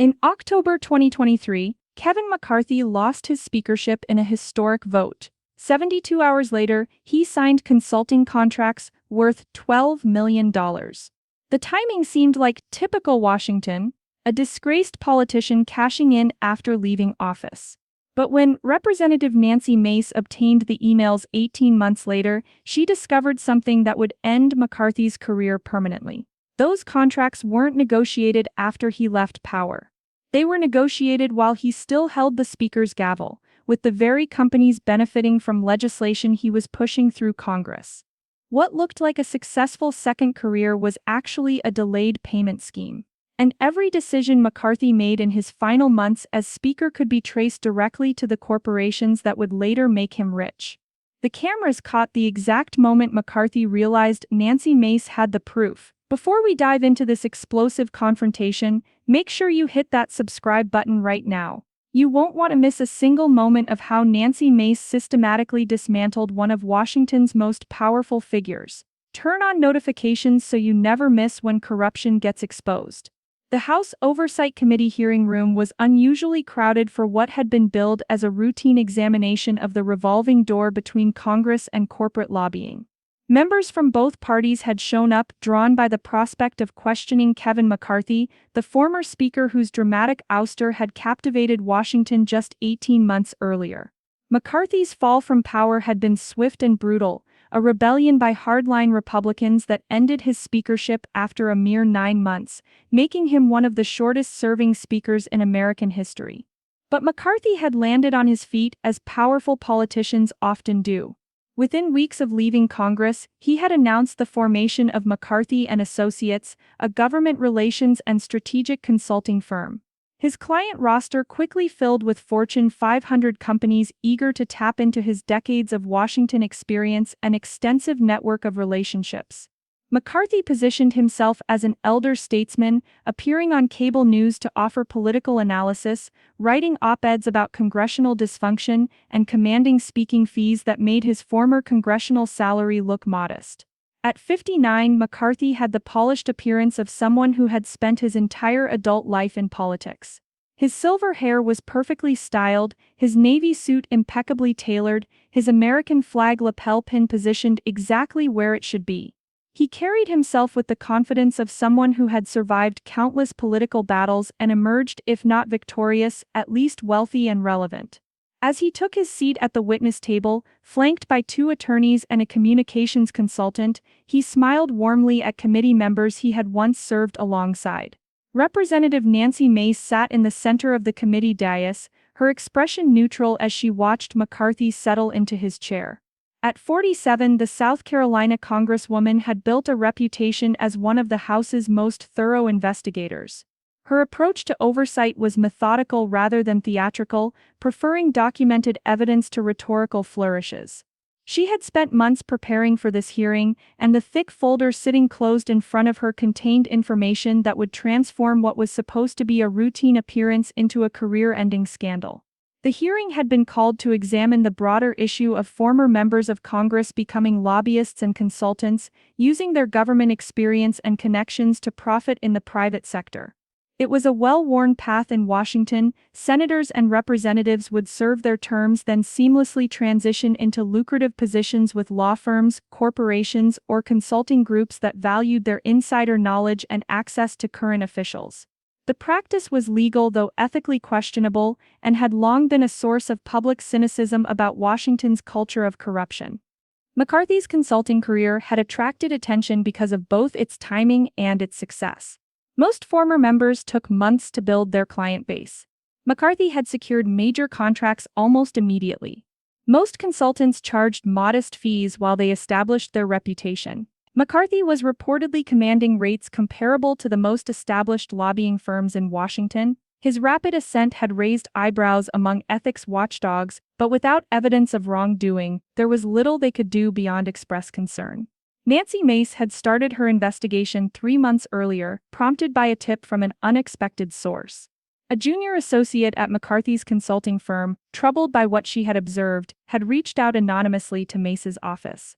In October 2023, Kevin McCarthy lost his speakership in a historic vote. 72 hours later, he signed consulting contracts worth $12 million. The timing seemed like typical Washington, a disgraced politician cashing in after leaving office. But when Representative Nancy Mace obtained the emails 18 months later, she discovered something that would end McCarthy's career permanently. Those contracts weren't negotiated after he left power. They were negotiated while he still held the Speaker's gavel, with the very companies benefiting from legislation he was pushing through Congress. What looked like a successful second career was actually a delayed payment scheme. And every decision McCarthy made in his final months as Speaker could be traced directly to the corporations that would later make him rich. The cameras caught the exact moment McCarthy realized Nancy Mace had the proof. Before we dive into this explosive confrontation, make sure you hit that subscribe button right now. You won't want to miss a single moment of how Nancy Mace systematically dismantled one of Washington's most powerful figures. Turn on notifications so you never miss when corruption gets exposed. The House Oversight Committee hearing room was unusually crowded for what had been billed as a routine examination of the revolving door between Congress and corporate lobbying. Members from both parties had shown up, drawn by the prospect of questioning Kevin McCarthy, the former Speaker whose dramatic ouster had captivated Washington just 18 months earlier. McCarthy's fall from power had been swift and brutal, a rebellion by hardline Republicans that ended his speakership after a mere 9 months, making him one of the shortest-serving speakers in American history. But McCarthy had landed on his feet as powerful politicians often do. Within weeks of leaving Congress, he had announced the formation of McCarthy and Associates, a government relations and strategic consulting firm. His client roster quickly filled with Fortune 500 companies eager to tap into his decades of Washington experience and extensive network of relationships. McCarthy positioned himself as an elder statesman, appearing on cable news to offer political analysis, writing op-eds about congressional dysfunction, and commanding speaking fees that made his former congressional salary look modest. At 59, McCarthy had the polished appearance of someone who had spent his entire adult life in politics. His silver hair was perfectly styled, his navy suit impeccably tailored, his American flag lapel pin positioned exactly where it should be. He carried himself with the confidence of someone who had survived countless political battles and emerged, if not victorious, at least wealthy and relevant. As he took his seat at the witness table, flanked by 2 attorneys and a communications consultant, he smiled warmly at committee members he had once served alongside. Representative Nancy Mace sat in the center of the committee dais, her expression neutral as she watched McCarthy settle into his chair. At 47, the South Carolina Congresswoman had built a reputation as one of the House's most thorough investigators. Her approach to oversight was methodical rather than theatrical, preferring documented evidence to rhetorical flourishes. She had spent months preparing for this hearing, and the thick folder sitting closed in front of her contained information that would transform what was supposed to be a routine appearance into a career-ending scandal. The hearing had been called to examine the broader issue of former members of Congress becoming lobbyists and consultants, using their government experience and connections to profit in the private sector. It was a well-worn path in Washington. Senators and representatives would serve their terms, then seamlessly transition into lucrative positions with law firms, corporations, or consulting groups that valued their insider knowledge and access to current officials. The practice was legal though ethically questionable, and had long been a source of public cynicism about Washington's culture of corruption. McCarthy's consulting career had attracted attention because of both its timing and its success. Most former members took months to build their client base. McCarthy had secured major contracts almost immediately. Most consultants charged modest fees while they established their reputation. McCarthy was reportedly commanding rates comparable to the most established lobbying firms in Washington. His rapid ascent had raised eyebrows among ethics watchdogs, but without evidence of wrongdoing, there was little they could do beyond express concern. Nancy Mace had started her investigation 3 months earlier, prompted by a tip from an unexpected source. A junior associate at McCarthy's consulting firm, troubled by what she had observed, had reached out anonymously to Mace's office.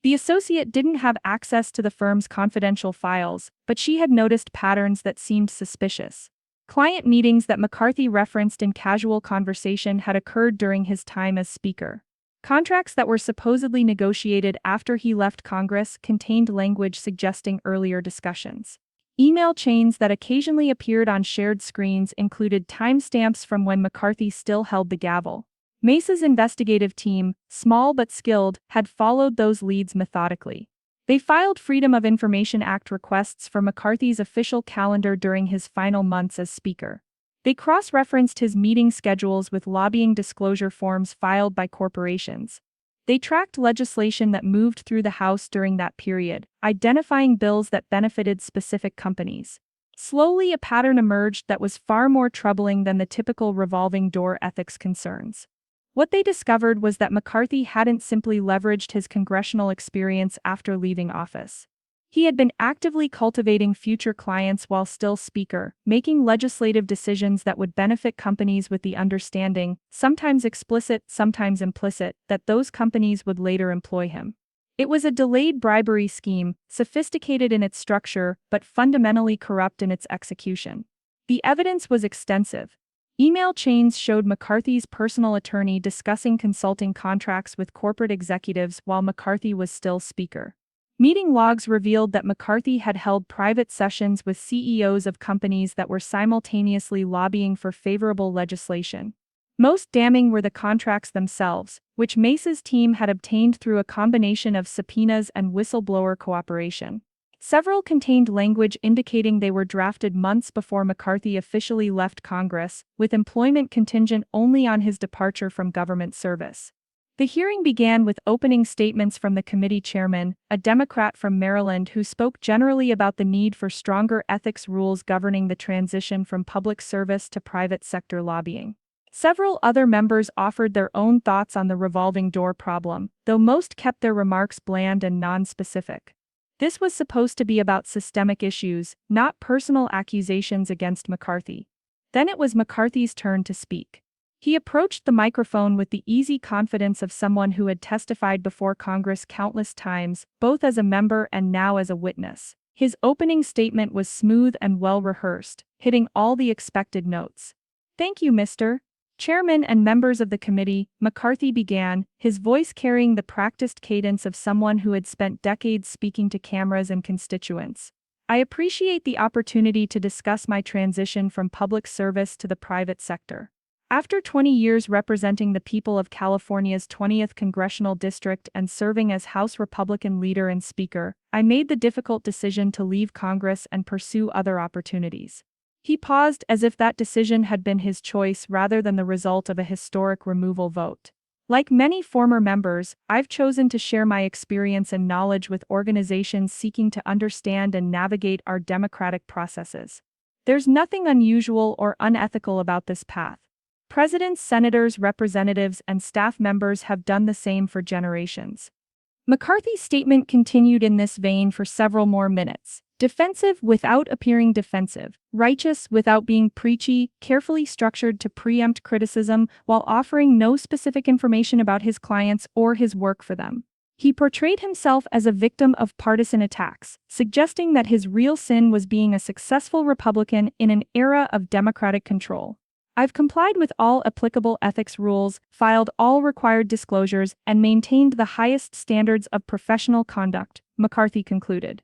The associate didn't have access to the firm's confidential files, but she had noticed patterns that seemed suspicious. Client meetings that McCarthy referenced in casual conversation had occurred during his time as Speaker. Contracts that were supposedly negotiated after he left Congress contained language suggesting earlier discussions. Email chains that occasionally appeared on shared screens included timestamps from when McCarthy still held the gavel. Mace's investigative team, small but skilled, had followed those leads methodically. They filed Freedom of Information Act requests for McCarthy's official calendar during his final months as Speaker. They cross-referenced his meeting schedules with lobbying disclosure forms filed by corporations. They tracked legislation that moved through the House during that period, identifying bills that benefited specific companies. Slowly, a pattern emerged that was far more troubling than the typical revolving door ethics concerns. What they discovered was that McCarthy hadn't simply leveraged his congressional experience after leaving office. He had been actively cultivating future clients while still Speaker, making legislative decisions that would benefit companies with the understanding, sometimes explicit, sometimes implicit, that those companies would later employ him. It was a delayed bribery scheme, sophisticated in its structure, but fundamentally corrupt in its execution. The evidence was extensive. Email chains showed McCarthy's personal attorney discussing consulting contracts with corporate executives while McCarthy was still Speaker. Meeting logs revealed that McCarthy had held private sessions with CEOs of companies that were simultaneously lobbying for favorable legislation. Most damning were the contracts themselves, which Mace's team had obtained through a combination of subpoenas and whistleblower cooperation. Several contained language indicating they were drafted months before McCarthy officially left Congress, with employment contingent only on his departure from government service. The hearing began with opening statements from the committee chairman, a Democrat from Maryland who spoke generally about the need for stronger ethics rules governing the transition from public service to private sector lobbying. Several other members offered their own thoughts on the revolving door problem, though most kept their remarks bland and non-specific. This was supposed to be about systemic issues, not personal accusations against McCarthy. Then it was McCarthy's turn to speak. He approached the microphone with the easy confidence of someone who had testified before Congress countless times, both as a member and now as a witness. His opening statement was smooth and well-rehearsed, hitting all the expected notes. "Thank you, Mr. Chairman and members of the committee," McCarthy began, his voice carrying the practiced cadence of someone who had spent decades speaking to cameras and constituents. "I appreciate the opportunity to discuss my transition from public service to the private sector. After 20 years representing the people of California's 20th Congressional District and serving as House Republican leader and Speaker, I made the difficult decision to leave Congress and pursue other opportunities." He paused as if that decision had been his choice rather than the result of a historic removal vote. "Like many former members, I've chosen to share my experience and knowledge with organizations seeking to understand and navigate our democratic processes. There's nothing unusual or unethical about this path. Presidents, senators, representatives, and staff members have done the same for generations." McCarthy's statement continued in this vein for several more minutes. Defensive without appearing defensive, righteous without being preachy, carefully structured to preempt criticism while offering no specific information about his clients or his work for them. He portrayed himself as a victim of partisan attacks, suggesting that his real sin was being a successful Republican in an era of Democratic control. "I've complied with all applicable ethics rules, filed all required disclosures, and maintained the highest standards of professional conduct," McCarthy concluded.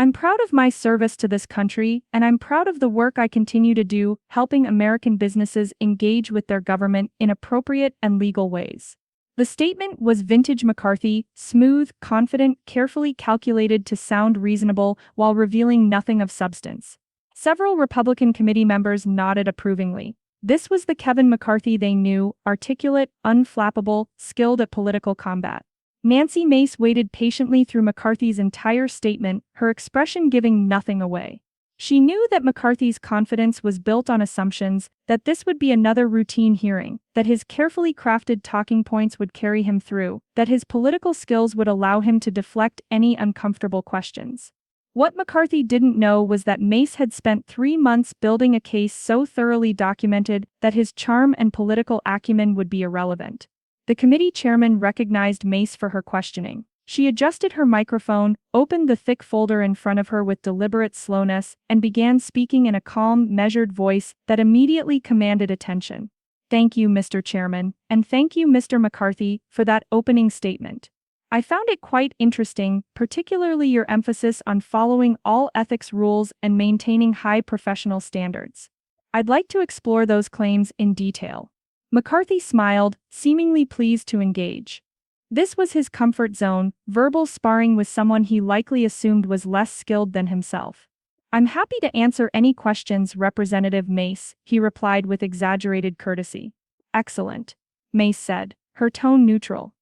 "I'm proud of my service to this country, and I'm proud of the work I continue to do, helping American businesses engage with their government in appropriate and legal ways." The statement was vintage McCarthy, smooth, confident, carefully calculated to sound reasonable while revealing nothing of substance. Several Republican committee members nodded approvingly. This was the Kevin McCarthy they knew, articulate, unflappable, skilled at political combat. Nancy Mace waited patiently through McCarthy's entire statement, her expression giving nothing away. She knew that McCarthy's confidence was built on assumptions, that this would be another routine hearing, that his carefully crafted talking points would carry him through, that his political skills would allow him to deflect any uncomfortable questions. What McCarthy didn't know was that Mace had spent 3 months building a case so thoroughly documented that his charm and political acumen would be irrelevant. The committee chairman recognized Mace for her questioning. She adjusted her microphone, opened the thick folder in front of her with deliberate slowness, and began speaking in a calm, measured voice that immediately commanded attention. "Thank you, Mr. Chairman, and thank you, Mr. McCarthy, for that opening statement. I found it quite interesting, particularly your emphasis on following all ethics rules and maintaining high professional standards. I'd like to explore those claims in detail." McCarthy smiled, seemingly pleased to engage. This was his comfort zone, verbal sparring with someone he likely assumed was less skilled than himself. "I'm happy to answer any questions, Representative Mace," he replied with exaggerated courtesy. "Excellent," Mace said, her tone neutral.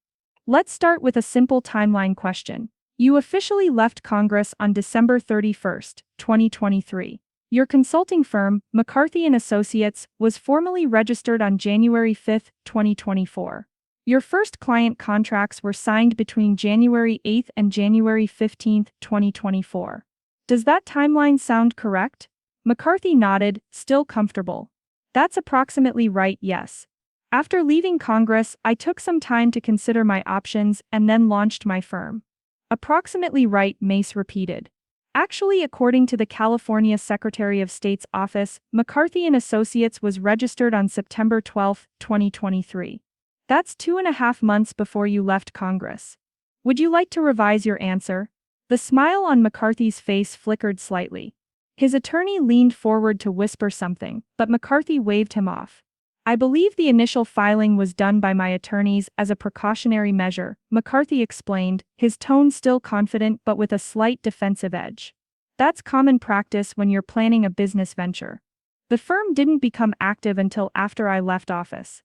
"Let's start with a simple timeline question. You officially left Congress on December 31, 2023. Your consulting firm, McCarthy & Associates, was formally registered on January 5, 2024. Your first client contracts were signed between January 8 and January 15, 2024. Does that timeline sound correct?" McCarthy nodded, still comfortable. "That's approximately right, yes. After leaving Congress, I took some time to consider my options and then launched my firm." "Approximately right," Mace repeated. Actually, according to the California Secretary of State's office, McCarthy & Associates was registered on September 12, 2023. That's 2.5 months before you left Congress. Would you like to revise your answer? The smile on McCarthy's face flickered slightly. His attorney leaned forward to whisper something, but McCarthy waved him off. "I believe the initial filing was done by my attorneys as a precautionary measure," McCarthy explained, his tone still confident but with a slight defensive edge. "That's common practice when you're planning a business venture. The firm didn't become active until after I left office."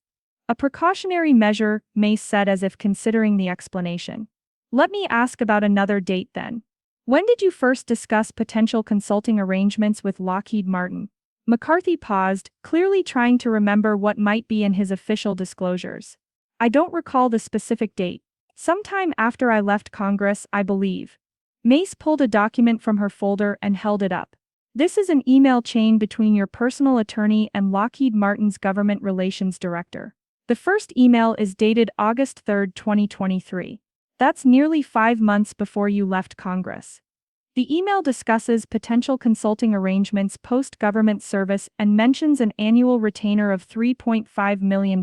"A precautionary measure," Mace said as if considering the explanation. "Let me ask about another date then. When did you first discuss potential consulting arrangements with Lockheed Martin?" McCarthy paused, clearly trying to remember what might be in his official disclosures. "I don't recall the specific date. Sometime after I left Congress, I believe." Mace pulled a document from her folder and held it up. "This is an email chain between your personal attorney and Lockheed Martin's government relations director. The first email is dated August 3, 2023. That's nearly 5 months before you left Congress. The email discusses potential consulting arrangements post-government service and mentions an annual retainer of $3.5 million.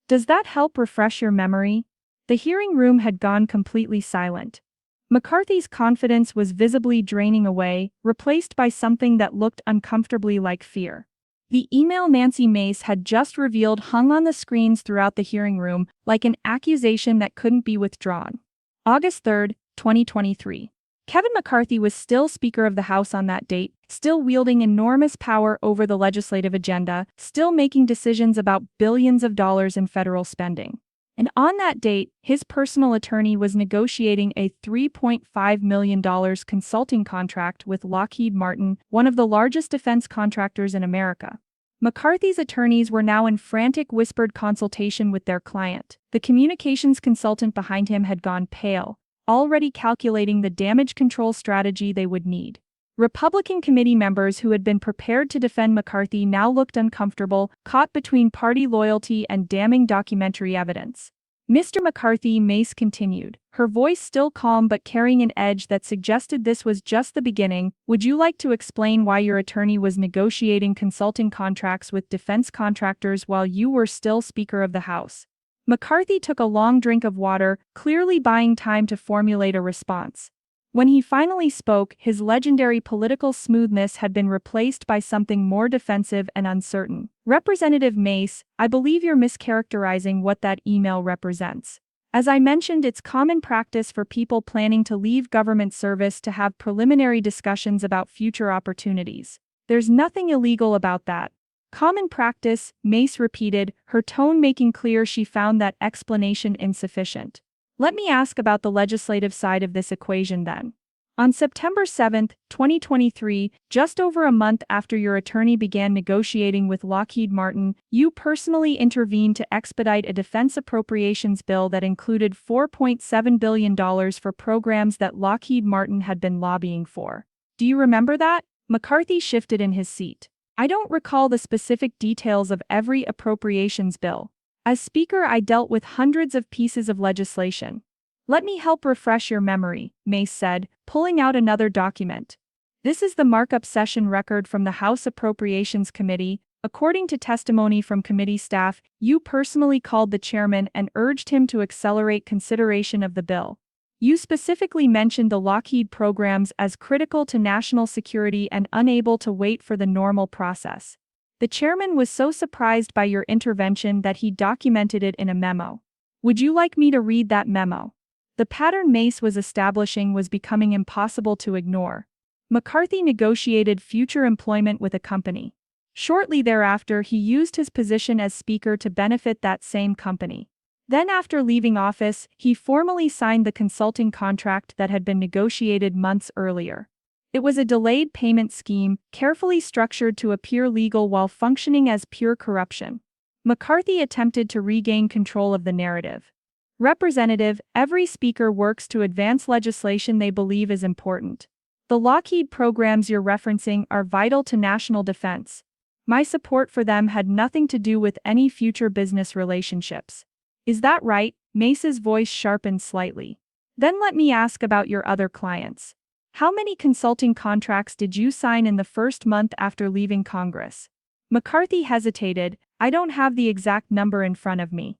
Does that help refresh your memory?" The hearing room had gone completely silent. McCarthy's confidence was visibly draining away, replaced by something that looked uncomfortably like fear. The email Nancy Mace had just revealed hung on the screens throughout the hearing room, like an accusation that couldn't be withdrawn. August 3, 2023. Kevin McCarthy was still Speaker of the House on that date, still wielding enormous power over the legislative agenda, still making decisions about billions of dollars in federal spending. And on that date, his personal attorney was negotiating a $3.5 million consulting contract with Lockheed Martin, one of the largest defense contractors in America. McCarthy's attorneys were now in frantic whispered consultation with their client. The communications consultant behind him had gone pale, already calculating the damage control strategy they would need. Republican committee members who had been prepared to defend McCarthy now looked uncomfortable, caught between party loyalty and damning documentary evidence. "Mr. McCarthy," Mace continued, her voice still calm but carrying an edge that suggested this was just the beginning, "would you like to explain why your attorney was negotiating consulting contracts with defense contractors while you were still Speaker of the House?" McCarthy took a long drink of water, clearly buying time to formulate a response. When he finally spoke, his legendary political smoothness had been replaced by something more defensive and uncertain. "Representative Mace, I believe you're mischaracterizing what that email represents. As I mentioned, it's common practice for people planning to leave government service to have preliminary discussions about future opportunities. There's nothing illegal about that." "Common practice," Mace repeated, her tone making clear she found that explanation insufficient. "Let me ask about the legislative side of this equation then. On September 7, 2023, just over a month after your attorney began negotiating with Lockheed Martin, you personally intervened to expedite a defense appropriations bill that included $4.7 billion for programs that Lockheed Martin had been lobbying for. Do you remember that?" McCarthy shifted in his seat. "I don't recall the specific details of every appropriations bill. As Speaker, I dealt with hundreds of pieces of legislation. Let me help refresh your memory, Mace said, pulling out another document. This is the markup session record from the House Appropriations Committee. According to testimony from committee staff, you personally called the chairman and urged him to accelerate consideration of the bill. You specifically mentioned the Lockheed programs as critical to national security and unable to wait for the normal process. The chairman was so surprised by your intervention that he documented it in a memo. Would you like me to read that memo? The pattern Mace was establishing was becoming impossible to ignore. McCarthy negotiated future employment with a company. Shortly thereafter, he used his position as Speaker to benefit that same company. Then, after leaving office, he formally signed the consulting contract that had been negotiated months earlier. It was a delayed payment scheme, carefully structured to appear legal while functioning as pure corruption. McCarthy attempted to regain control of the narrative. Representative, every speaker works to advance legislation they believe is important. The Lockheed programs you're referencing are vital to national defense. My support for them had nothing to do with any future business relationships. Is that right? Mace's voice sharpened slightly. Then let me ask about your other clients. How many consulting contracts did you sign in the first month after leaving Congress? McCarthy hesitated. I don't have the exact number in front of me.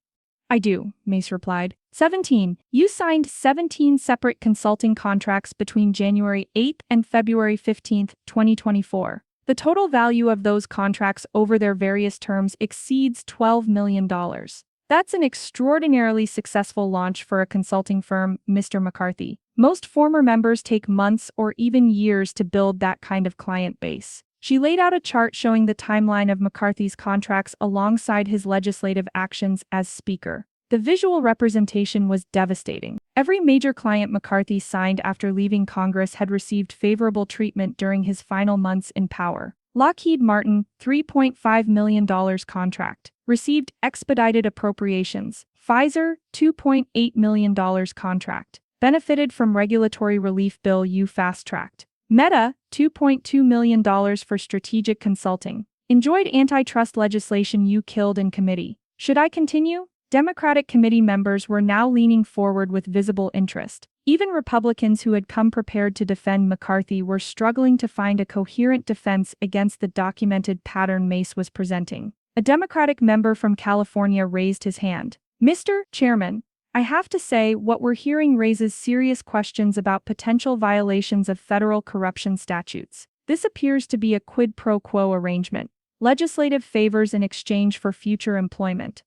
I do, Mace replied. 17. You signed 17 separate consulting contracts between January 8 and February 15, 2024. The total value of those contracts over their various terms exceeds $12 million. That's an extraordinarily successful launch for a consulting firm, Mr. McCarthy. Most former members take months or even years to build that kind of client base. She laid out a chart showing the timeline of McCarthy's contracts alongside his legislative actions as Speaker. The visual representation was devastating. Every major client McCarthy signed after leaving Congress had received favorable treatment during his final months in power. Lockheed Martin, $3.5 million contract, received expedited appropriations. Pfizer, $2.8 million contract, benefited from regulatory relief bill you fast-tracked. Meta, $2.2 million for strategic consulting. Enjoyed antitrust legislation you killed in committee. Should I continue? Democratic committee members were now leaning forward with visible interest. Even Republicans who had come prepared to defend McCarthy were struggling to find a coherent defense against the documented pattern Mace was presenting. A Democratic member from California raised his hand. Mr. Chairman, I have to say, what we're hearing raises serious questions about potential violations of federal corruption statutes. This appears to be a quid pro quo arrangement. Legislative favors in exchange for future employment.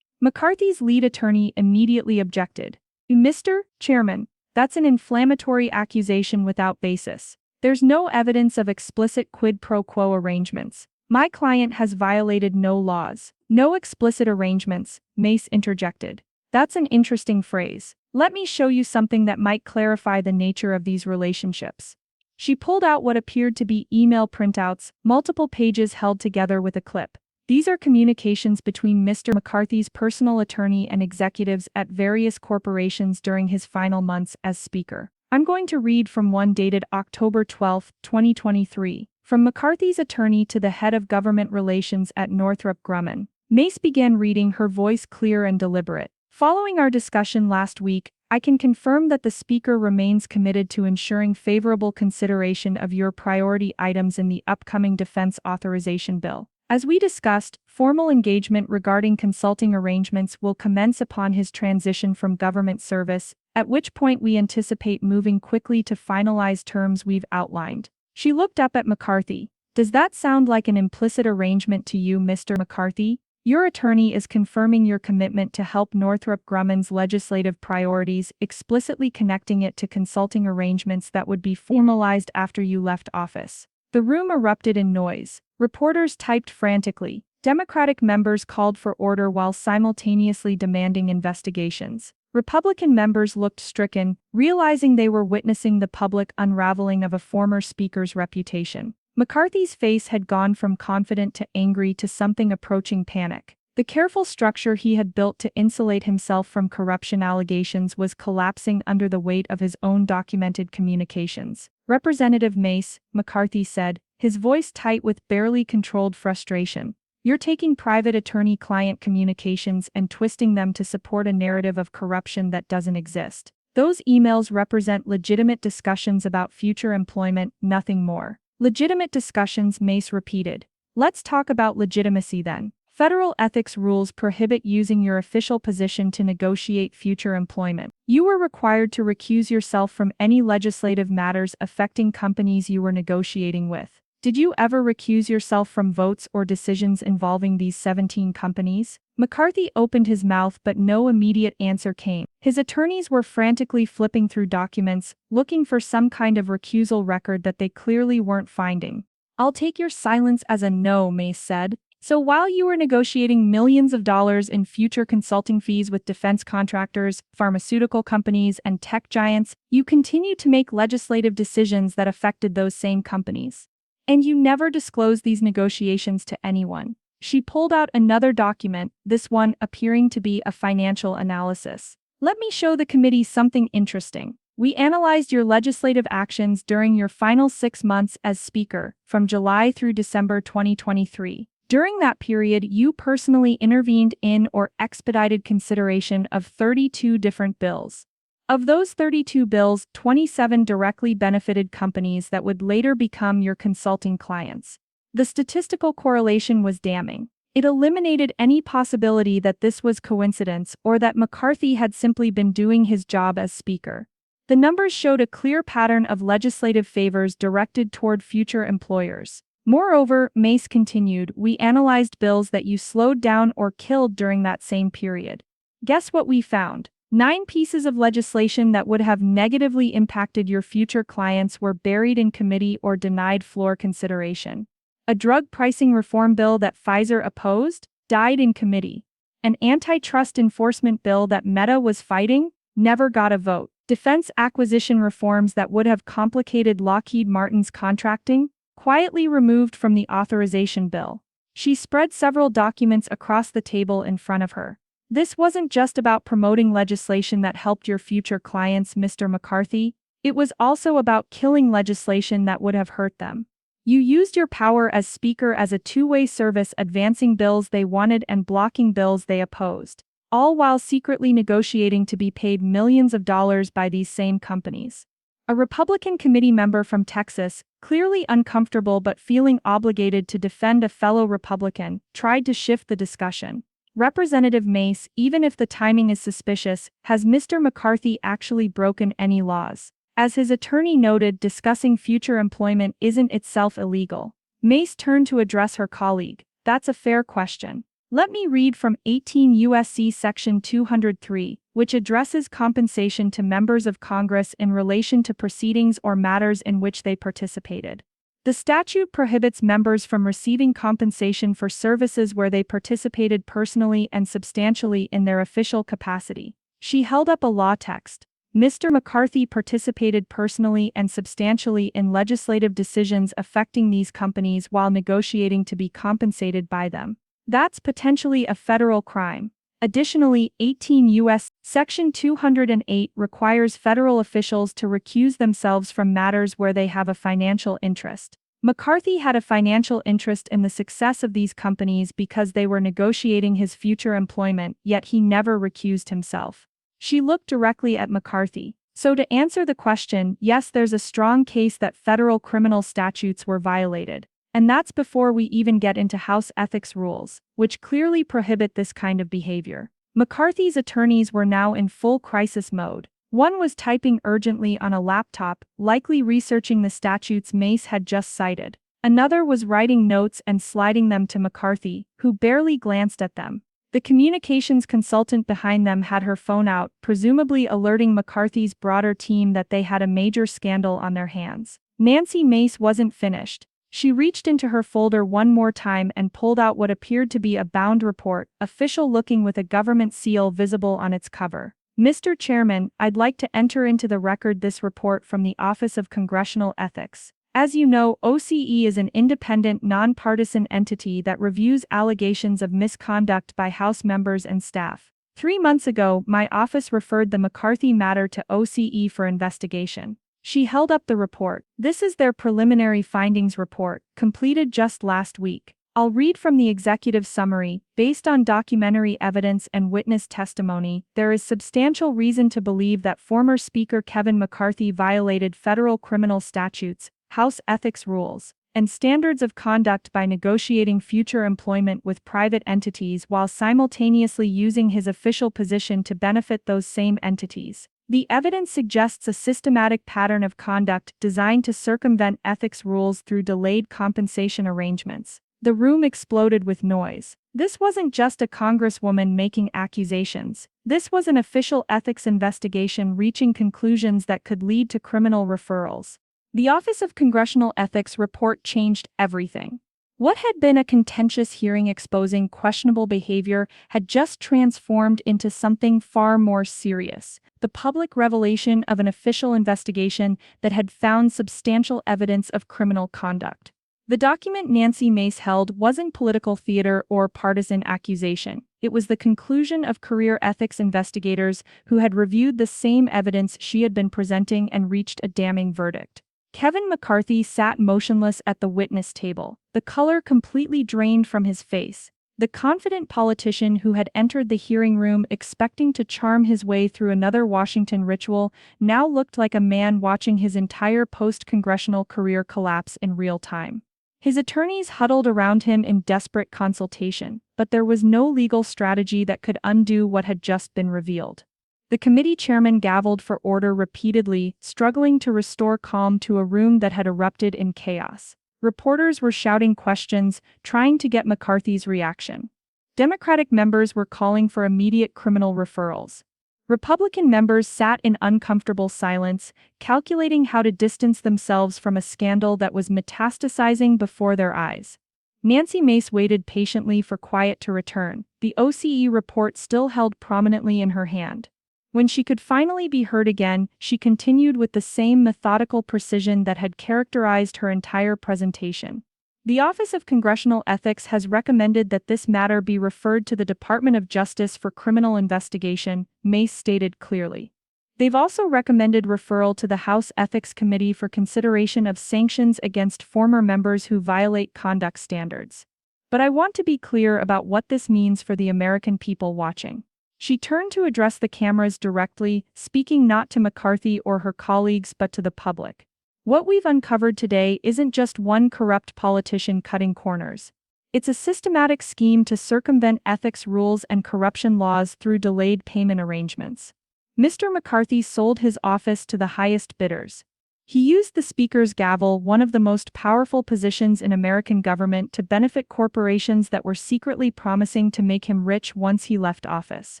McCarthy's lead attorney immediately objected. Mr. Chairman, that's an inflammatory accusation without basis. There's no evidence of explicit quid pro quo arrangements. My client has violated no laws. No explicit arrangements, Mace interjected. That's an interesting phrase. Let me show you something that might clarify the nature of these relationships. She pulled out what appeared to be email printouts, multiple pages held together with a clip. These are communications between Mr. McCarthy's personal attorney and executives at various corporations during his final months as Speaker. I'm going to read from one dated October 12, 2023. From McCarthy's attorney to the head of government relations at Northrop Grumman. Mace began reading, her voice clear and deliberate. Following our discussion last week, I can confirm that the Speaker remains committed to ensuring favorable consideration of your priority items in the upcoming Defense Authorization Bill. As we discussed, formal engagement regarding consulting arrangements will commence upon his transition from government service, at which point we anticipate moving quickly to finalize terms we've outlined. She looked up at McCarthy. Does that sound like an implicit arrangement to you, Mr. McCarthy? Your attorney is confirming your commitment to help Northrop Grumman's legislative priorities, explicitly connecting it to consulting arrangements that would be formalized after you left office. The room erupted in noise. Reporters typed frantically. Democratic members called for order while simultaneously demanding investigations. Republican members looked stricken, realizing they were witnessing the public unraveling of a former speaker's reputation. McCarthy's face had gone from confident to angry to something approaching panic. The careful structure he had built to insulate himself from corruption allegations was collapsing under the weight of his own documented communications. Representative Mace, McCarthy said, his voice tight with barely controlled frustration. You're taking private attorney-client communications and twisting them to support a narrative of corruption that doesn't exist. Those emails represent legitimate discussions about future employment, nothing more. Legitimate discussions, Mace repeated. Let's talk about legitimacy then. Federal ethics rules prohibit using your official position to negotiate future employment. You were required to recuse yourself from any legislative matters affecting companies you were negotiating with. Did you ever recuse yourself from votes or decisions involving these 17 companies? McCarthy opened his mouth, but no immediate answer came. His attorneys were frantically flipping through documents, looking for some kind of recusal record that they clearly weren't finding. I'll take your silence as a no, Mace said. So while you were negotiating millions of dollars in future consulting fees with defense contractors, pharmaceutical companies, and tech giants, you continued to make legislative decisions that affected those same companies. And you never disclosed these negotiations to anyone. She pulled out another document, this one appearing to be a financial analysis. Let me show the committee something interesting. We analyzed your legislative actions during your final 6 months as Speaker, from July through December 2023. During that period, you personally intervened in or expedited consideration of 32 different bills. Of those 32 bills, 27 directly benefited companies that would later become your consulting clients. The statistical correlation was damning. It eliminated any possibility that this was coincidence or that McCarthy had simply been doing his job as Speaker. The numbers showed a clear pattern of legislative favors directed toward future employers. Moreover, Mace continued, we analyzed bills that you slowed down or killed during that same period. Guess what we found? 9 pieces of legislation that would have negatively impacted your future clients were buried in committee or denied floor consideration. A drug pricing reform bill that Pfizer opposed died in committee. An antitrust enforcement bill that Meta was fighting never got a vote. Defense acquisition reforms that would have complicated Lockheed Martin's contracting quietly removed from the authorization bill. She spread several documents across the table in front of her. This wasn't just about promoting legislation that helped your future clients, Mr. McCarthy. It was also about killing legislation that would have hurt them. You used your power as Speaker as a two-way service, advancing bills they wanted and blocking bills they opposed, all while secretly negotiating to be paid millions of dollars by these same companies. A Republican committee member from Texas, clearly uncomfortable but feeling obligated to defend a fellow Republican, tried to shift the discussion. Representative Mace, even if the timing is suspicious, has Mr. McCarthy actually broken any laws? As his attorney noted, discussing future employment isn't itself illegal. Mace turned to address her colleague. That's a fair question. Let me read from 18 U.S.C. Section 203, which addresses compensation to members of Congress in relation to proceedings or matters in which they participated. The statute prohibits members from receiving compensation for services where they participated personally and substantially in their official capacity. She held up a law text. Mr. McCarthy participated personally and substantially in legislative decisions affecting these companies while negotiating to be compensated by them. That's potentially a federal crime. Additionally, 18 U.S. Section 208 requires federal officials to recuse themselves from matters where they have a financial interest. McCarthy had a financial interest in the success of these companies because they were negotiating his future employment, yet he never recused himself. She looked directly at McCarthy. So to answer the question, yes, there's a strong case that federal criminal statutes were violated. And that's before we even get into House ethics rules, which clearly prohibit this kind of behavior. McCarthy's attorneys were now in full crisis mode. One was typing urgently on a laptop, likely researching the statutes Mace had just cited. Another was writing notes and sliding them to McCarthy, who barely glanced at them. The communications consultant behind them had her phone out, presumably alerting McCarthy's broader team that they had a major scandal on their hands. Nancy Mace wasn't finished. She reached into her folder one more time and pulled out what appeared to be a bound report, official looking with a government seal visible on its cover. Mr. Chairman, I'd like to enter into the record this report from the Office of Congressional Ethics. As you know, OCE is an independent, nonpartisan entity that reviews allegations of misconduct by House members and staff. 3 months ago, my office referred the McCarthy matter to OCE for investigation. She held up the report. This is their preliminary findings report, completed just last week. I'll read from the executive summary. Based on documentary evidence and witness testimony, there is substantial reason to believe that former Speaker Kevin McCarthy violated federal criminal statutes, House ethics rules, and standards of conduct by negotiating future employment with private entities while simultaneously using his official position to benefit those same entities. The evidence suggests a systematic pattern of conduct designed to circumvent ethics rules through delayed compensation arrangements. The room exploded with noise. This wasn't just a congresswoman making accusations. This was an official ethics investigation reaching conclusions that could lead to criminal referrals. The Office of Congressional Ethics report changed everything. What had been a contentious hearing exposing questionable behavior had just transformed into something far more serious: the public revelation of an official investigation that had found substantial evidence of criminal conduct. The document Nancy Mace held wasn't political theater or partisan accusation. It was the conclusion of career ethics investigators who had reviewed the same evidence she had been presenting and reached a damning verdict. Kevin McCarthy sat motionless at the witness table, the color completely drained from his face. The confident politician who had entered the hearing room expecting to charm his way through another Washington ritual now looked like a man watching his entire post-congressional career collapse in real time. His attorneys huddled around him in desperate consultation, but there was no legal strategy that could undo what had just been revealed. The committee chairman gavelled for order repeatedly, struggling to restore calm to a room that had erupted in chaos. Reporters were shouting questions, trying to get McCarthy's reaction. Democratic members were calling for immediate criminal referrals. Republican members sat in uncomfortable silence, calculating how to distance themselves from a scandal that was metastasizing before their eyes. Nancy Mace waited patiently for quiet to return, the OCE report still held prominently in her hand. When she could finally be heard again, she continued with the same methodical precision that had characterized her entire presentation. The Office of Congressional Ethics has recommended that this matter be referred to the Department of Justice for criminal investigation, Mace stated clearly. They've also recommended referral to the House Ethics Committee for consideration of sanctions against former members who violate conduct standards. But I want to be clear about what this means for the American people watching. She turned to address the cameras directly, speaking not to McCarthy or her colleagues but to the public. What we've uncovered today isn't just one corrupt politician cutting corners. It's a systematic scheme to circumvent ethics rules and corruption laws through delayed payment arrangements. Mr. McCarthy sold his office to the highest bidders. He used the Speaker's gavel, one of the most powerful positions in American government, to benefit corporations that were secretly promising to make him rich once he left office.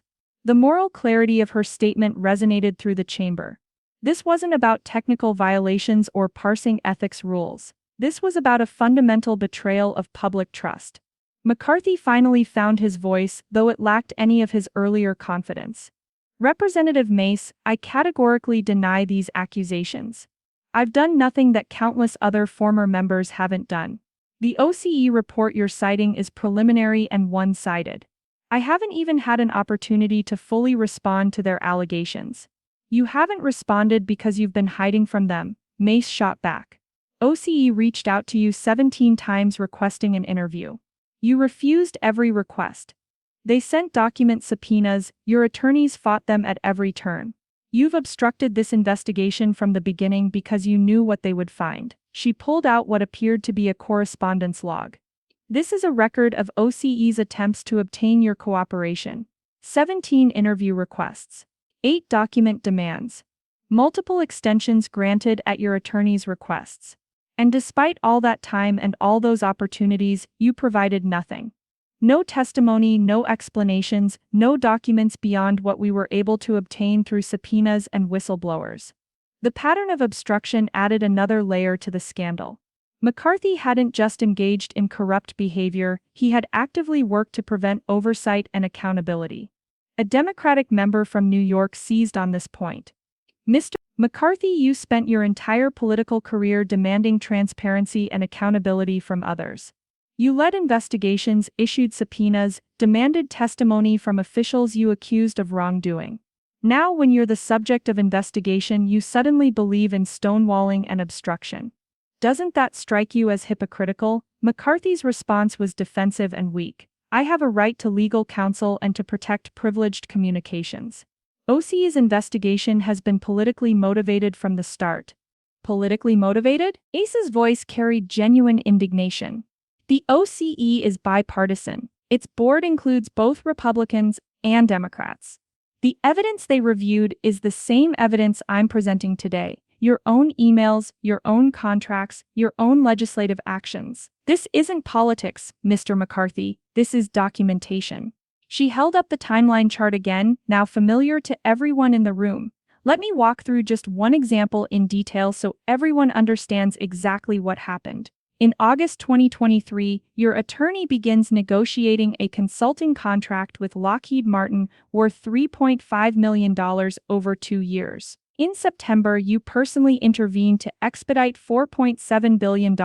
The moral clarity of her statement resonated through the chamber. This wasn't about technical violations or parsing ethics rules. This was about a fundamental betrayal of public trust. McCarthy finally found his voice, though it lacked any of his earlier confidence. Representative Mace, I categorically deny these accusations. I've done nothing that countless other former members haven't done. The OCE report you're citing is preliminary and one-sided. I haven't even had an opportunity to fully respond to their allegations. You haven't responded because you've been hiding from them, Mace shot back. OCE reached out to you 17 times requesting an interview. You refused every request. They sent document subpoenas, your attorneys fought them at every turn. You've obstructed this investigation from the beginning because you knew what they would find. She pulled out what appeared to be a correspondence log. This is a record of OCE's attempts to obtain your cooperation. 17 interview requests. 8 document demands. Multiple extensions granted at your attorney's requests. And despite all that time and all those opportunities, you provided nothing. No testimony, no explanations, no documents beyond what we were able to obtain through subpoenas and whistleblowers. The pattern of obstruction added another layer to the scandal. McCarthy hadn't just engaged in corrupt behavior, he had actively worked to prevent oversight and accountability. A Democratic member from New York seized on this point. Mr. McCarthy, you spent your entire political career demanding transparency and accountability from others. You led investigations, issued subpoenas, demanded testimony from officials you accused of wrongdoing. Now, when you're the subject of investigation, you suddenly believe in stonewalling and obstruction. Doesn't that strike you as hypocritical? McCarthy's response was defensive and weak. I have a right to legal counsel and to protect privileged communications. OCE's investigation has been politically motivated from the start. Politically motivated? Ace's voice carried genuine indignation. The OCE is bipartisan. Its board includes both Republicans and Democrats. The evidence they reviewed is the same evidence I'm presenting today. Your own emails, your own contracts, your own legislative actions. This isn't politics, Mr. McCarthy. This is documentation. She held up the timeline chart again, now familiar to everyone in the room. Let me walk through just one example in detail so everyone understands exactly what happened. In August 2023, your attorney begins negotiating a consulting contract with Lockheed Martin worth $3.5 million over 2 years. In September, you personally intervened to expedite $4.7 billion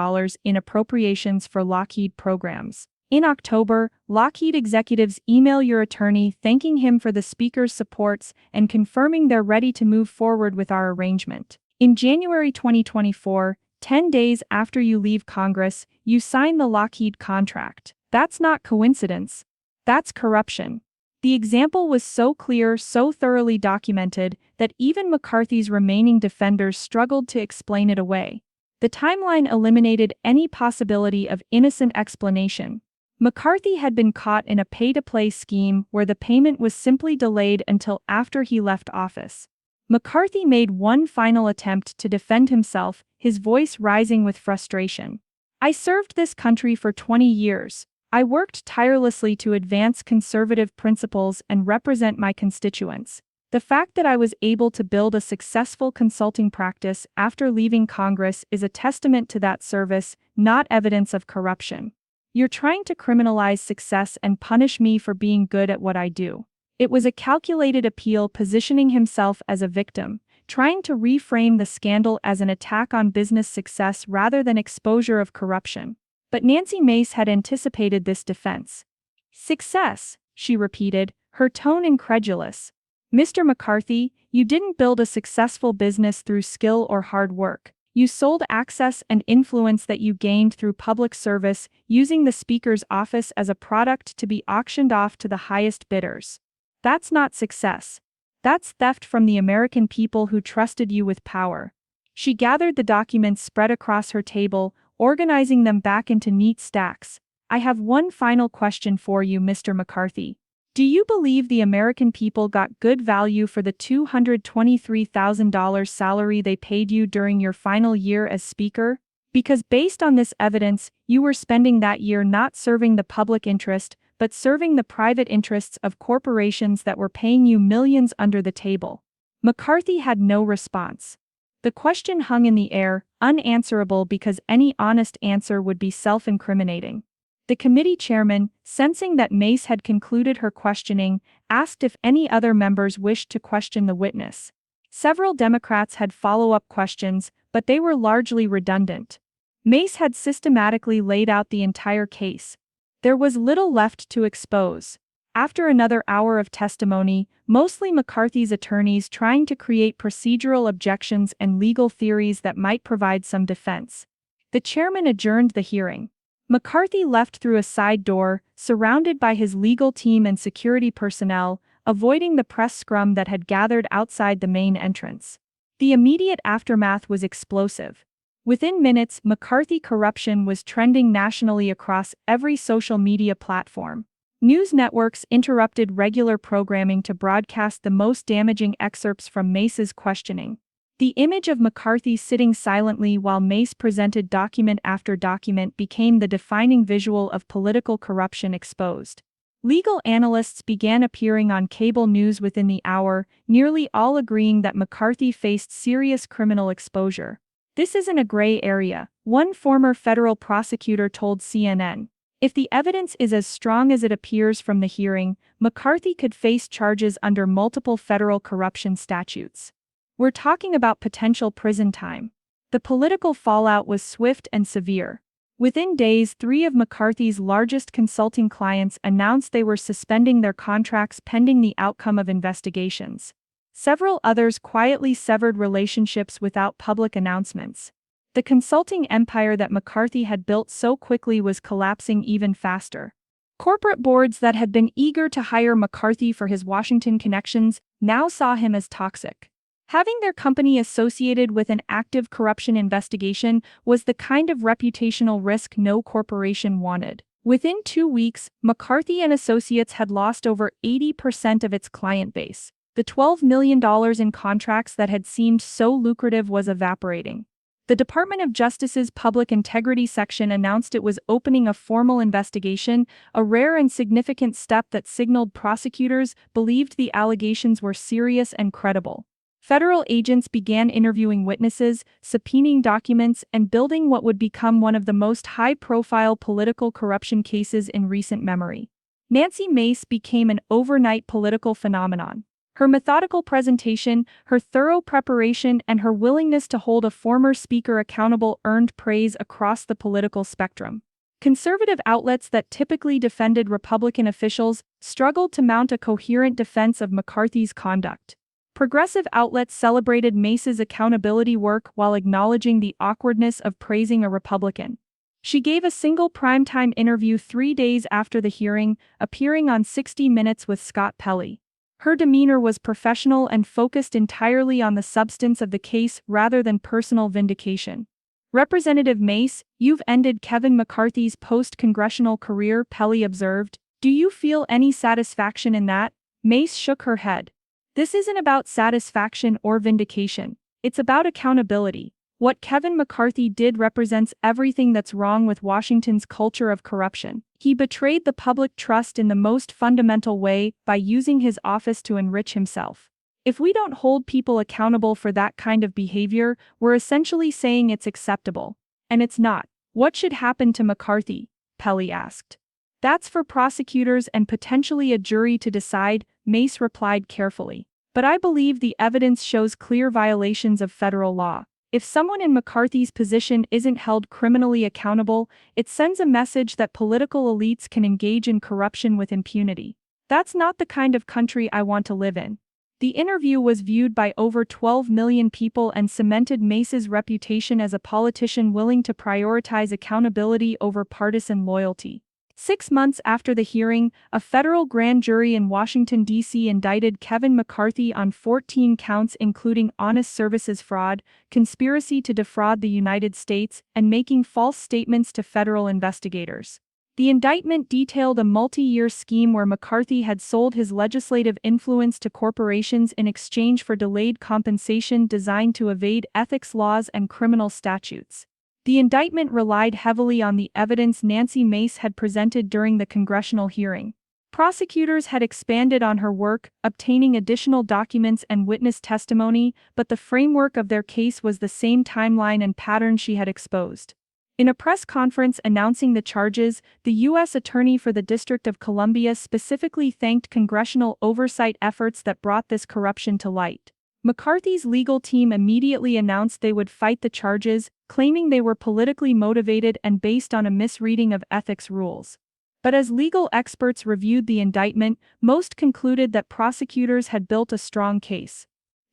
in appropriations for Lockheed programs. In October, Lockheed executives email your attorney thanking him for the speaker's supports and confirming they're ready to move forward with our arrangement. In January 2024, 10 days after you leave Congress, you sign the Lockheed contract. That's not coincidence. That's corruption. The example was so clear, so thoroughly documented, that even McCarthy's remaining defenders struggled to explain it away. The timeline eliminated any possibility of innocent explanation. McCarthy had been caught in a pay-to-play scheme where the payment was simply delayed until after he left office. McCarthy made one final attempt to defend himself, his voice rising with frustration. I served this country for 20 years. I worked tirelessly to advance conservative principles and represent my constituents. The fact that I was able to build a successful consulting practice after leaving Congress is a testament to that service, not evidence of corruption. You're trying to criminalize success and punish me for being good at what I do. It was a calculated appeal, positioning himself as a victim, trying to reframe the scandal as an attack on business success rather than exposure of corruption. But Nancy Mace had anticipated this defense. Success, she repeated, her tone incredulous. Mr. McCarthy, you didn't build a successful business through skill or hard work. You sold access and influence that you gained through public service, using the Speaker's office as a product to be auctioned off to the highest bidders. That's not success. That's theft from the American people who trusted you with power. She gathered the documents spread across her table, organizing them back into neat stacks. I have one final question for you, Mr. McCarthy. Do you believe the American people got good value for the $223,000 salary they paid you during your final year as Speaker? Because based on this evidence, you were spending that year not serving the public interest, but serving the private interests of corporations that were paying you millions under the table. McCarthy had no response. The question hung in the air, unanswerable because any honest answer would be self-incriminating. The committee chairman, sensing that Mace had concluded her questioning, asked if any other members wished to question the witness. Several Democrats had follow-up questions, but they were largely redundant. Mace had systematically laid out the entire case. There was little left to expose. After another hour of testimony, mostly McCarthy's attorneys trying to create procedural objections and legal theories that might provide some defense, the chairman adjourned the hearing. McCarthy left through a side door, surrounded by his legal team and security personnel, avoiding the press scrum that had gathered outside the main entrance. The immediate aftermath was explosive. Within minutes, McCarthy corruption was trending nationally across every social media platform. News networks interrupted regular programming to broadcast the most damaging excerpts from Mace's questioning. The image of McCarthy sitting silently while Mace presented document after document became the defining visual of political corruption exposed. Legal analysts began appearing on cable news within the hour, nearly all agreeing that McCarthy faced serious criminal exposure. This isn't a gray area, one former federal prosecutor told CNN. If the evidence is as strong as it appears from the hearing, McCarthy could face charges under multiple federal corruption statutes. We're talking about potential prison time. The political fallout was swift and severe. Within days, 3 of McCarthy's largest consulting clients announced they were suspending their contracts pending the outcome of investigations. Several others quietly severed relationships without public announcements. The consulting empire that McCarthy had built so quickly was collapsing even faster. Corporate boards that had been eager to hire McCarthy for his Washington connections now saw him as toxic. Having their company associated with an active corruption investigation was the kind of reputational risk no corporation wanted. Within 2 weeks, McCarthy and Associates had lost over 80% of its client base. The $12 million in contracts that had seemed so lucrative was evaporating. The Department of Justice's Public Integrity Section announced it was opening a formal investigation, a rare and significant step that signaled prosecutors believed the allegations were serious and credible. Federal agents began interviewing witnesses, subpoenaing documents, and building what would become one of the most high-profile political corruption cases in recent memory. Nancy Mace became an overnight political phenomenon. Her methodical presentation, her thorough preparation, and her willingness to hold a former speaker accountable earned praise across the political spectrum. Conservative outlets that typically defended Republican officials struggled to mount a coherent defense of McCarthy's conduct. Progressive outlets celebrated Mace's accountability work while acknowledging the awkwardness of praising a Republican. She gave a single primetime interview 3 days after the hearing, appearing on 60 Minutes with Scott Pelley. Her demeanor was professional and focused entirely on the substance of the case rather than personal vindication. Representative Mace, you've ended Kevin McCarthy's post-congressional career, Pelley observed. Do you feel any satisfaction in that? Mace shook her head. This isn't about satisfaction or vindication. It's about accountability. What Kevin McCarthy did represents everything that's wrong with Washington's culture of corruption. He betrayed the public trust in the most fundamental way by using his office to enrich himself. If we don't hold people accountable for that kind of behavior, we're essentially saying it's acceptable. And it's not. What should happen to McCarthy? Pelley asked. That's for prosecutors and potentially a jury to decide, Mace replied carefully. But I believe the evidence shows clear violations of federal law. If someone in McCarthy's position isn't held criminally accountable, it sends a message that political elites can engage in corruption with impunity. That's not the kind of country I want to live in. The interview was viewed by over 12 million people and cemented Mace's reputation as a politician willing to prioritize accountability over partisan loyalty. 6 months after the hearing, a federal grand jury in Washington, D.C. indicted Kevin McCarthy on 14 counts including honest services fraud, conspiracy to defraud the United States, and making false statements to federal investigators. The indictment detailed a multi-year scheme where McCarthy had sold his legislative influence to corporations in exchange for delayed compensation designed to evade ethics laws and criminal statutes. The indictment relied heavily on the evidence Nancy Mace had presented during the congressional hearing. Prosecutors had expanded on her work, obtaining additional documents and witness testimony, but the framework of their case was the same timeline and pattern she had exposed. In a press conference announcing the charges, the U.S. Attorney for the District of Columbia specifically thanked congressional oversight efforts that brought this corruption to light. McCarthy's legal team immediately announced they would fight the charges, claiming they were politically motivated and based on a misreading of ethics rules. But as legal experts reviewed the indictment, most concluded that prosecutors had built a strong case.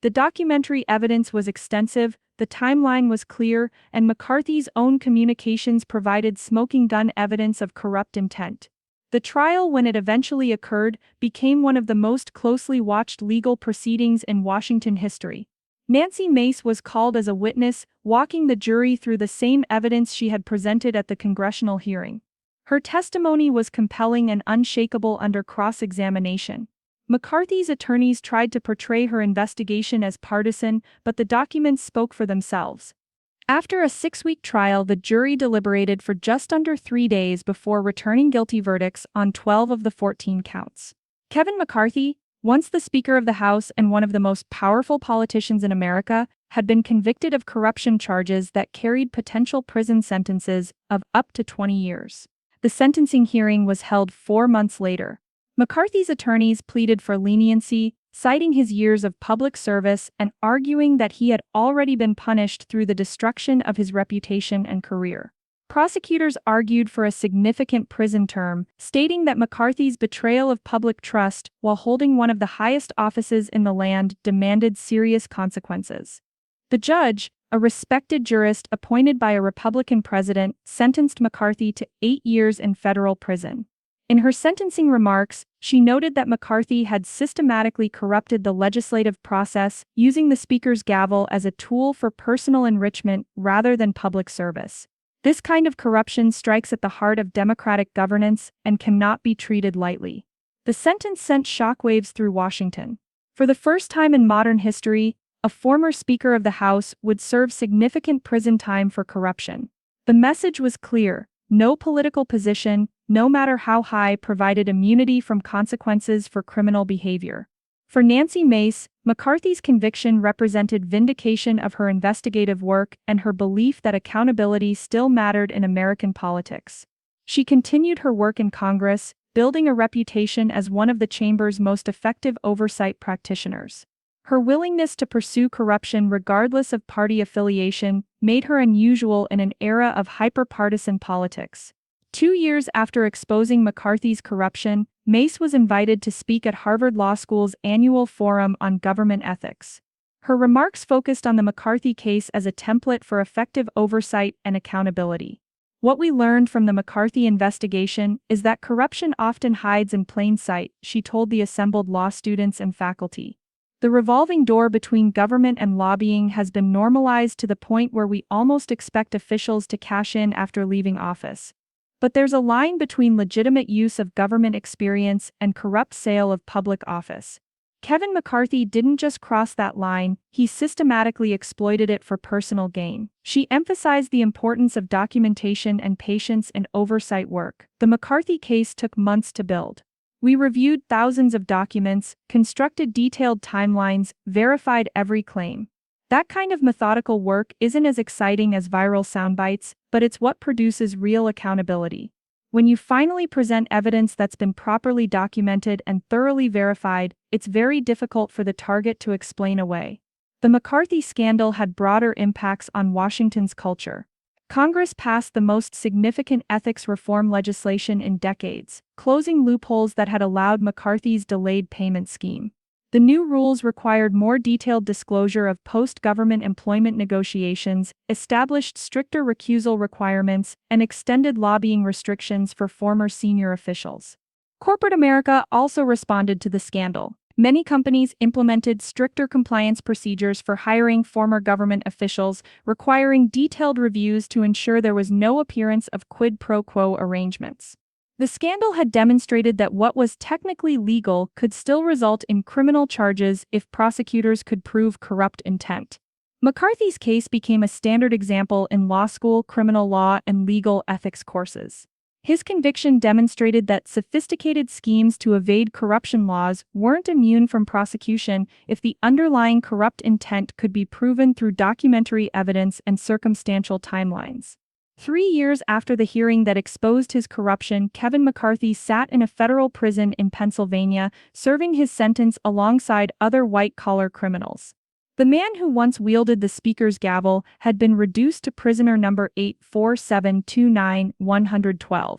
The documentary evidence was extensive, the timeline was clear, and McCarthy's own communications provided smoking gun evidence of corrupt intent. The trial, when it eventually occurred, became one of the most closely watched legal proceedings in Washington history. Nancy Mace was called as a witness, walking the jury through the same evidence she had presented at the congressional hearing. Her testimony was compelling and unshakable under cross-examination. McCarthy's attorneys tried to portray her investigation as partisan, but the documents spoke for themselves. After a 6-week trial, the jury deliberated for just under 3 days before returning guilty verdicts on 12 of the 14 counts. Kevin McCarthy, once the Speaker of the House and one of the most powerful politicians in America, had been convicted of corruption charges that carried potential prison sentences of up to 20 years. The sentencing hearing was held 4 months later. McCarthy's attorneys pleaded for leniency, citing his years of public service and arguing that he had already been punished through the destruction of his reputation and career. Prosecutors argued for a significant prison term, stating that McCarthy's betrayal of public trust while holding one of the highest offices in the land demanded serious consequences. The judge, A respected jurist appointed by a Republican president sentenced McCarthy to 8 years in federal prison. In her sentencing remarks, she noted that McCarthy had systematically corrupted the legislative process, using the Speaker's gavel as a tool for personal enrichment rather than public service. This kind of corruption strikes at the heart of democratic governance and cannot be treated lightly. The sentence sent shockwaves through Washington. For the first time in modern history, a former Speaker of the House would serve significant prison time for corruption. The message was clear: no political position, no matter how high, provided immunity from consequences for criminal behavior. For Nancy Mace, McCarthy's conviction represented vindication of her investigative work and her belief that accountability still mattered in American politics. She continued her work in Congress, building a reputation as one of the chamber's most effective oversight practitioners. Her willingness to pursue corruption regardless of party affiliation made her unusual in an era of hyper-partisan politics. 2 years after exposing McCarthy's corruption, Mace was invited to speak at Harvard Law School's annual Forum on Government Ethics. Her remarks focused on the McCarthy case as a template for effective oversight and accountability. What we learned from the McCarthy investigation is that corruption often hides in plain sight, she told the assembled law students and faculty. The revolving door between government and lobbying has been normalized to the point where we almost expect officials to cash in after leaving office. But there's a line between legitimate use of government experience and corrupt sale of public office. Kevin McCarthy didn't just cross that line, he systematically exploited it for personal gain. She emphasized the importance of documentation and patience in oversight work. The McCarthy case took months to build. We reviewed thousands of documents, constructed detailed timelines, verified every claim. That kind of methodical work isn't as exciting as viral soundbites, but it's what produces real accountability. When you finally present evidence that's been properly documented and thoroughly verified, it's very difficult for the target to explain away. The McCarthy scandal had broader impacts on Washington's culture. Congress passed the most significant ethics reform legislation in decades, closing loopholes that had allowed McCarthy's delayed payment scheme. The new rules required more detailed disclosure of post-government employment negotiations, established stricter recusal requirements, and extended lobbying restrictions for former senior officials. Corporate America also responded to the scandal. Many companies implemented stricter compliance procedures for hiring former government officials, requiring detailed reviews to ensure there was no appearance of quid pro quo arrangements. The scandal had demonstrated that what was technically legal could still result in criminal charges if prosecutors could prove corrupt intent. McCarthy's case became a standard example in law school criminal law and legal ethics courses. His conviction demonstrated that sophisticated schemes to evade corruption laws weren't immune from prosecution if the underlying corrupt intent could be proven through documentary evidence and circumstantial timelines. 3 years after the hearing that exposed his corruption, Kevin McCarthy sat in a federal prison in Pennsylvania, serving his sentence alongside other white-collar criminals. The man who once wielded the Speaker's gavel had been reduced to prisoner number 84729-112.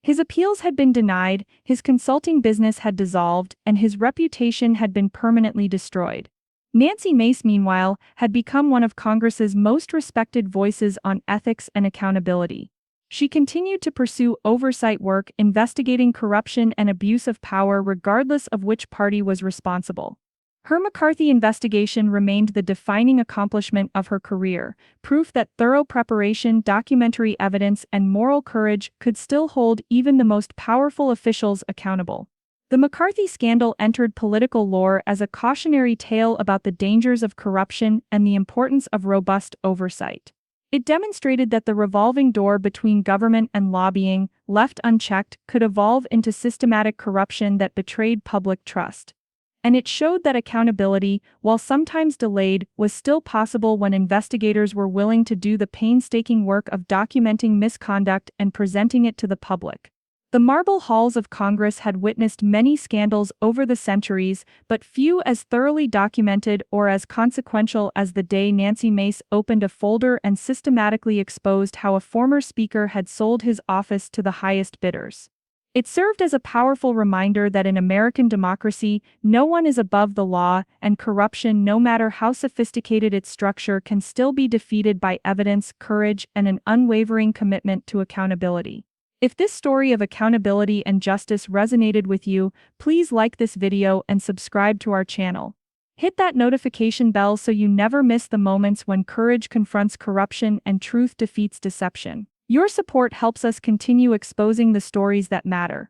His appeals had been denied, his consulting business had dissolved, and his reputation had been permanently destroyed. Nancy Mace, meanwhile, had become one of Congress's most respected voices on ethics and accountability. She continued to pursue oversight work investigating corruption and abuse of power regardless of which party was responsible. Her McCarthy investigation remained the defining accomplishment of her career, proof that thorough preparation, documentary evidence, and moral courage could still hold even the most powerful officials accountable. The McCarthy scandal entered political lore as a cautionary tale about the dangers of corruption and the importance of robust oversight. It demonstrated that the revolving door between government and lobbying, left unchecked, could evolve into systematic corruption that betrayed public trust. And it showed that accountability, while sometimes delayed, was still possible when investigators were willing to do the painstaking work of documenting misconduct and presenting it to the public. The marble halls of Congress had witnessed many scandals over the centuries, but few as thoroughly documented or as consequential as the day Nancy Mace opened a folder and systematically exposed how a former speaker had sold his office to the highest bidders. It served as a powerful reminder that in American democracy, no one is above the law, and corruption, no matter how sophisticated its structure, can still be defeated by evidence, courage, and an unwavering commitment to accountability. If this story of accountability and justice resonated with you, please like this video and subscribe to our channel. Hit that notification bell so you never miss the moments when courage confronts corruption and truth defeats deception. Your support helps us continue exposing the stories that matter.